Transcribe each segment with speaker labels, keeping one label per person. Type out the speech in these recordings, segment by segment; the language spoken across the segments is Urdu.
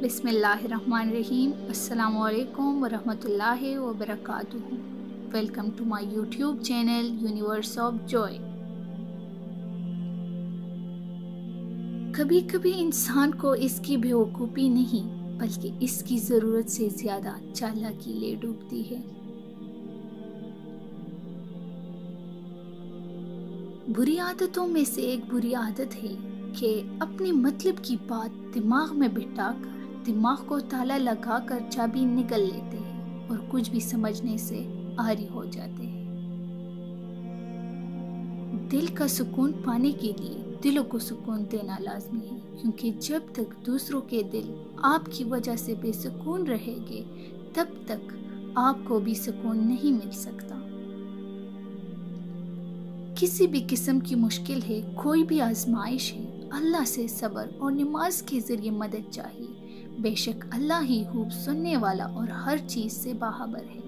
Speaker 1: بسم اللہ الرحمن الرحیم۔ السلام علیکم ورحمۃ اللہ وبرکاتہ۔ Welcome to my YouTube channel universe of joy. کبھی کبھی انسان کو اس کی بیوقوفی نہیں بلکہ اس کی ضرورت سے زیادہ چالاکی لے ڈوبتی ہے۔ بری عادتوں میں سے ایک بری عادت ہے کہ اپنے مطلب کی بات دماغ میں بٹھا کر دماغ کو تالا لگا کر چابی نکل لیتے ہیں اور کچھ بھی سمجھنے سے عاری ہو جاتے ہیں۔ دل کا سکون پانے کے لیے دلوں کو سکون دینا لازمی ہے، کیونکہ جب تک دوسروں کے دل آپ کی وجہ سے بے سکون رہیں گے تب تک آپ کو بھی سکون نہیں مل سکتا۔ کسی بھی قسم کی مشکل ہے، کوئی بھی آزمائش ہے، اللہ سے صبر اور نماز کے ذریعے مدد چاہیے۔ بے شک اللہ ہی خوب سننے والا اور ہر چیز سے باخبر ہے۔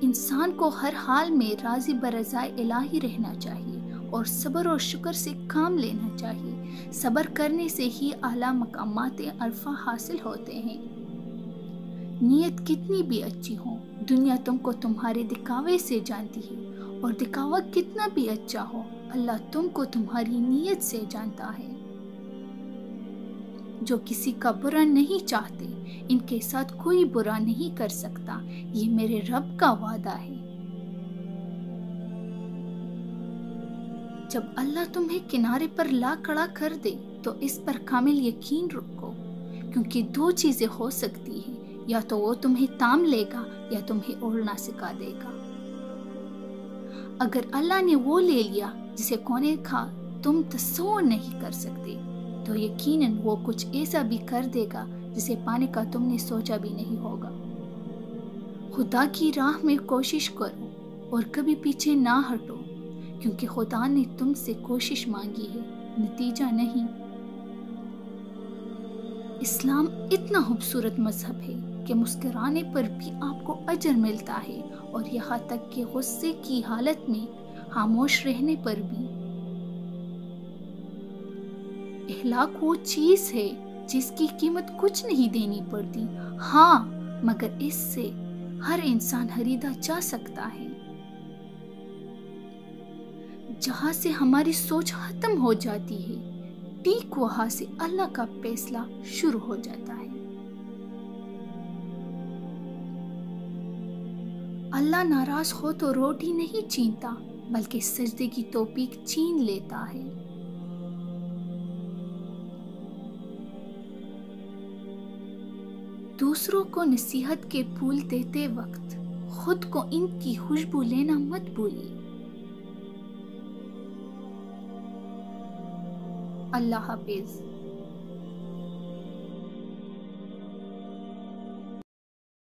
Speaker 1: انسان کو ہر حال میں راضی برضائے الہی رہنا چاہیے اور صبر اور شکر سے کام لینا چاہیے۔ صبر کرنے سے ہی اعلیٰ مقامات عرفہ حاصل ہوتے ہیں۔ نیت کتنی بھی اچھی ہو، دنیا تم کو تمہارے دکھاوے سے جانتی ہے، اور دکھاوا کتنا بھی اچھا ہو، اللہ تم کو تمہاری نیت سے جانتا ہے۔ جو کسی کا برا نہیں چاہتے، ان کے ساتھ کوئی برا نہیں کر سکتا، یہ میرے رب کا وعدہ ہے۔ جب اللہ تمہیں کنارے پر لا کھڑا کر دے تو اس پر کامل یقین رکھو، کیونکہ دو چیزیں ہو سکتی ہیں، یا تو وہ تمہیں تام لے گا یا تمہیں اڑنا سکھا دے گا۔ اگر اللہ نے وہ لے لیا جسے کونے کا تم تصور نہیں کر سکتے، تو یقیناً وہ کچھ ایسا بھی کر دے گا جسے پانے کا تم نے سوچا بھی نہیں ہوگا۔ خدا کی راہ میں کوشش کرو اور کبھی پیچھے نہ ہٹو، کیونکہ خدا نے تم سے کوشش مانگی ہے، نتیجہ نہیں۔ اسلام اتنا خوبصورت مذہب ہے کہ مسکرانے پر بھی آپ کو اجر ملتا ہے، اور یہاں تک کہ غصے کی حالت میں خاموش رہنے پر بھی۔ اخلاق وہ چیز ہے جس کی قیمت کچھ نہیں دینی پڑتی، ہاں مگر اس سے ہر انسان خریدا جا سکتا ہے۔ جہاں سے ہماری سوچ ختم ہو جاتی ہے، ٹھیک وہاں سے اللہ کا فیصلہ شروع ہو جاتا ہے۔ اللہ ناراض ہو تو روٹی نہیں چھینتا، بلکہ سجدے کی توفیق چھین لیتا ہے۔ دوسروں کو نصیحت کے پھول دیتے وقت خود کو ان کی خوشبو لینا مت بھولیے۔ اللہ حافظ۔